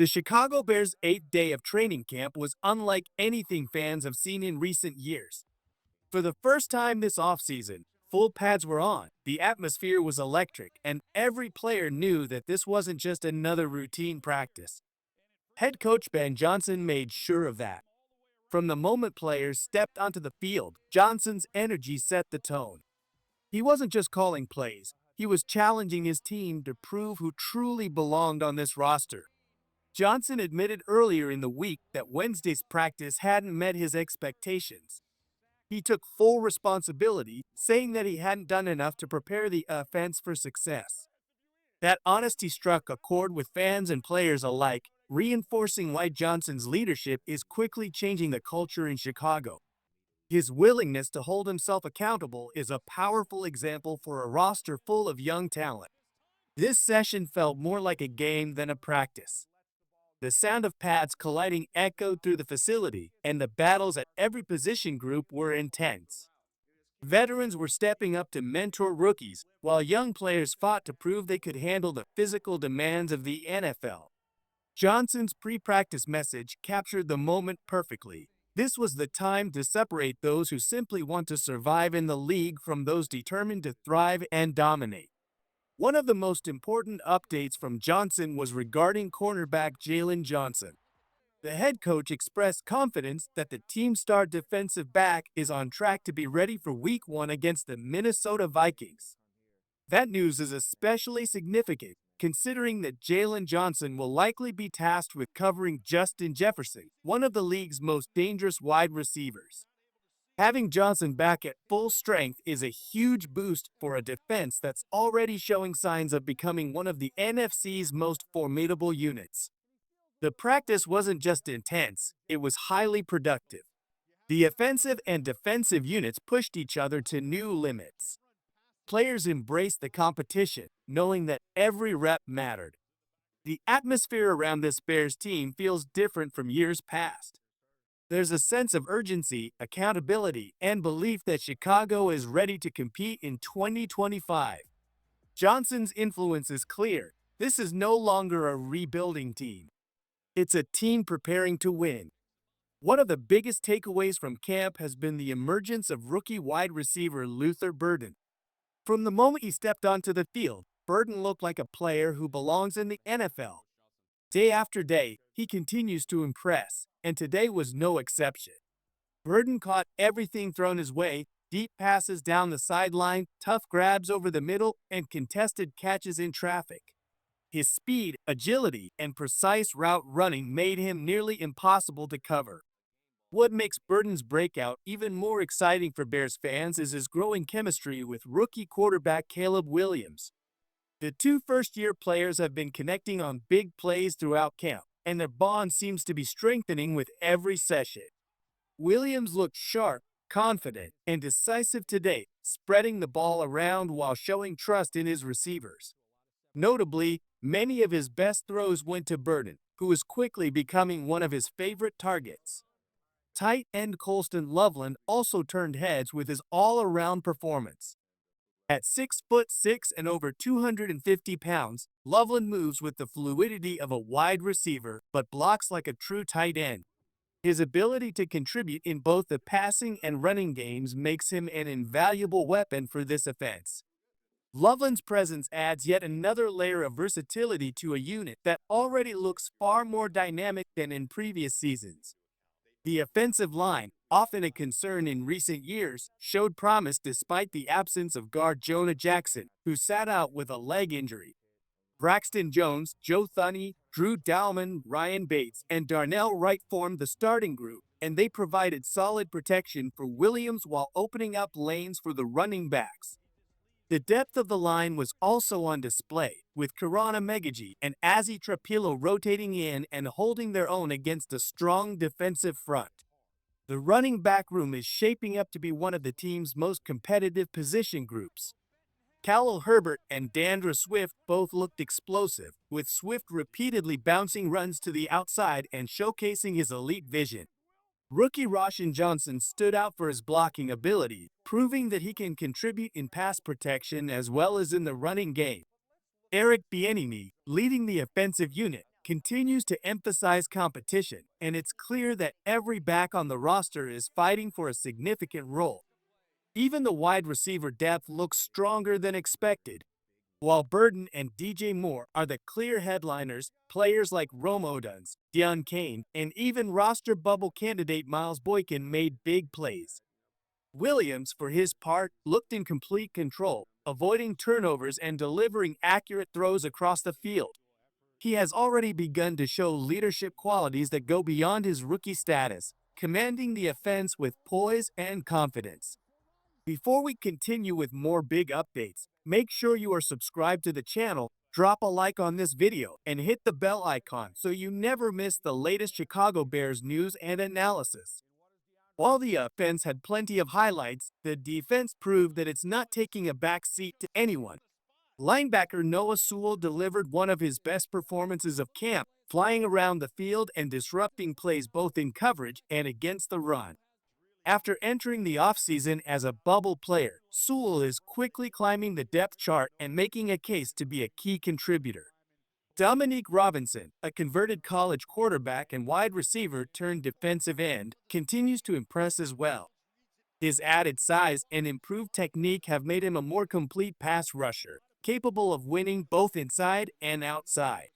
The Chicago Bears' eighth day of training camp was unlike anything fans have seen in recent years. For the first time this offseason, full pads were on, the atmosphere was electric, and every player knew that this wasn't just another routine practice. Head coach Ben Johnson made sure of that. From the moment players stepped onto the field, Johnson's energy set the tone. He wasn't just calling plays, he was challenging his team to prove who truly belonged on this roster. Johnson admitted earlier in the week that Wednesday's practice hadn't met his expectations. He took full responsibility, saying that he hadn't done enough to prepare the offense for success. That honesty struck a chord with fans and players alike, reinforcing why Johnson's leadership is quickly changing the culture in Chicago. His willingness to hold himself accountable is a powerful example for a roster full of young talent. This session felt more like a game than a practice. The sound of pads colliding echoed through the facility, and the battles at every position group were intense. Veterans were stepping up to mentor rookies, while young players fought to prove they could handle the physical demands of the NFL. Johnson's pre-practice message captured the moment perfectly. This was the time to separate those who simply want to survive in the league from those determined to thrive and dominate. One of the most important updates from Johnson was regarding cornerback Jalen Johnson. The head coach expressed confidence that the team's star defensive back is on track to be ready for Week 1 against the Minnesota Vikings. That news is especially significant, considering that Jalen Johnson will likely be tasked with covering Justin Jefferson, one of the league's most dangerous wide receivers. Having Johnson back at full strength is a huge boost for a defense that's already showing signs of becoming one of the NFC's most formidable units. The practice wasn't just intense, it was highly productive. The offensive and defensive units pushed each other to new limits. Players embraced the competition, knowing that every rep mattered. The atmosphere around this Bears team feels different from years past. There's a sense of urgency, accountability, and belief that Chicago is ready to compete in 2025. Johnson's influence is clear. This is no longer a rebuilding team. It's a team preparing to win. One of the biggest takeaways from camp has been the emergence of rookie wide receiver Luther Burden. From the moment he stepped onto the field, Burden looked like a player who belongs in the NFL. Day after day, he continues to impress, and today was no exception. Burden caught everything thrown his way: deep passes down the sideline, tough grabs over the middle, and contested catches in traffic. His speed, agility, and precise route running made him nearly impossible to cover. What makes Burden's breakout even more exciting for Bears fans is his growing chemistry with rookie quarterback Caleb Williams. The two first-year players have been connecting on big plays throughout camp, and their bond seems to be strengthening with every session. Williams looked sharp, confident, and decisive today, spreading the ball around while showing trust in his receivers. Notably, many of his best throws went to Burden, who is quickly becoming one of his favorite targets. Tight end Colston Loveland also turned heads with his all-around performance. At 6'6" and over 250 pounds, Loveland moves with the fluidity of a wide receiver but blocks like a true tight end. His ability to contribute in both the passing and running games makes him an invaluable weapon for this offense. Loveland's presence adds yet another layer of versatility to a unit that already looks far more dynamic than in previous seasons. The offensive line, often a concern in recent years, showed promise despite the absence of guard Jonah Jackson, who sat out with a leg injury. Braxton Jones, Joe Thuney, Drew Dalman, Ryan Bates, and Darnell Wright formed the starting group, and they provided solid protection for Williams while opening up lanes for the running backs. The depth of the line was also on display, with Kirana Megaji and Ozzy Tripilo rotating in and holding their own against a strong defensive front. The running back room is shaping up to be one of the team's most competitive position groups. Khalil Herbert and Dandra Swift both looked explosive, with Swift repeatedly bouncing runs to the outside and showcasing his elite vision. Rookie Roshan Johnson stood out for his blocking ability, proving that he can contribute in pass protection as well as in the running game. Eric Bieniemy, leading the offensive unit, continues to emphasize competition, and it's clear that every back on the roster is fighting for a significant role. Even the wide receiver depth looks stronger than expected. While Burden and DJ Moore are the clear headliners, players like Rome Odunze, Deion Kane, and even roster bubble candidate Miles Boykin made big plays. Williams, for his part, looked in complete control, avoiding turnovers and delivering accurate throws across the field. He has already begun to show leadership qualities that go beyond his rookie status, commanding the offense with poise and confidence. Before we continue with more big updates, make sure you are subscribed to the channel, drop a like on this video, and hit the bell icon so you never miss the latest Chicago Bears news and analysis. While the offense had plenty of highlights, the defense proved that it's not taking a back seat to anyone. Linebacker Noah Sewell delivered one of his best performances of camp, flying around the field and disrupting plays both in coverage and against the run. After entering the offseason as a bubble player, Sewell is quickly climbing the depth chart and making a case to be a key contributor. Dominique Robinson, a converted college quarterback and wide receiver turned defensive end, continues to impress as well. His added size and improved technique have made him a more complete pass rusher, capable of winning both inside and outside.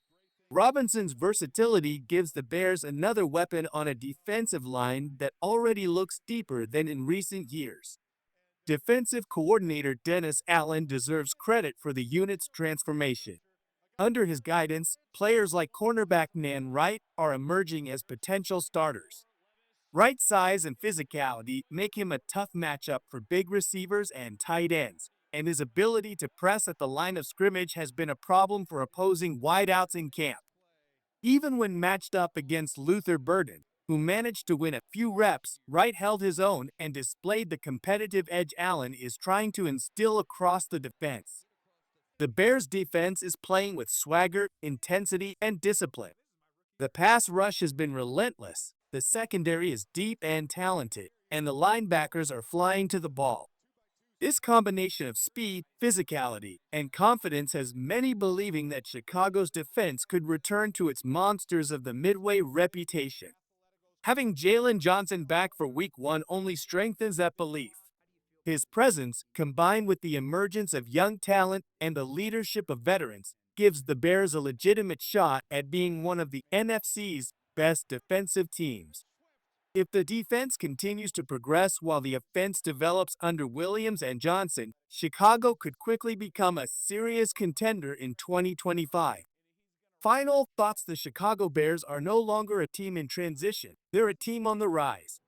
Robinson's versatility gives the Bears another weapon on a defensive line that already looks deeper than in recent years. Defensive coordinator Dennis Allen deserves credit for the unit's transformation. Under his guidance, players like cornerback Nan Wright are emerging as potential starters. Wright's size and physicality make him a tough matchup for big receivers and tight ends, and his ability to press at the line of scrimmage has been a problem for opposing wideouts in camp. Even when matched up against Luther Burden, who managed to win a few reps, Wright held his own and displayed the competitive edge Allen is trying to instill across the defense. The Bears' defense is playing with swagger, intensity, and discipline. The pass rush has been relentless, the secondary is deep and talented, and the linebackers are flying to the ball. This combination of speed, physicality, and confidence has many believing that Chicago's defense could return to its monsters of the Midway reputation. Having Jalen Johnson back for Week 1 only strengthens that belief. His presence, combined with the emergence of young talent and the leadership of veterans, gives the Bears a legitimate shot at being one of the NFC's best defensive teams. If the defense continues to progress while the offense develops under Williams and Johnson, Chicago could quickly become a serious contender in 2025. Final thoughts: the Chicago Bears are no longer a team in transition, they're a team on the rise.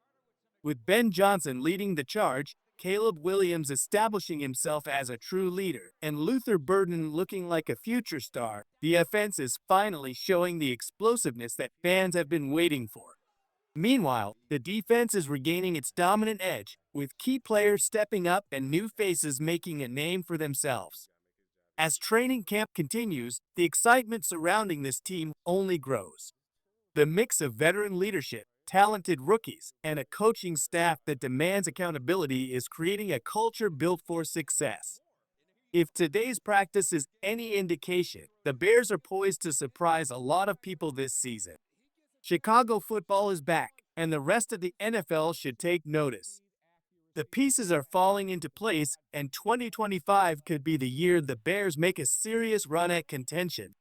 With Ben Johnson leading the charge, Caleb Williams establishing himself as a true leader, and Luther Burden looking like a future star, the offense is finally showing the explosiveness that fans have been waiting for. Meanwhile, the defense is regaining its dominant edge, with key players stepping up and new faces making a name for themselves. As training camp continues, the excitement surrounding this team only grows. The mix of veteran leadership, talented rookies, and a coaching staff that demands accountability is creating a culture built for success. If today's practice is any indication, the Bears are poised to surprise a lot of people this season. Chicago football is back, and the rest of the NFL should take notice. The pieces are falling into place, and 2025 could be the year the Bears make a serious run at contention.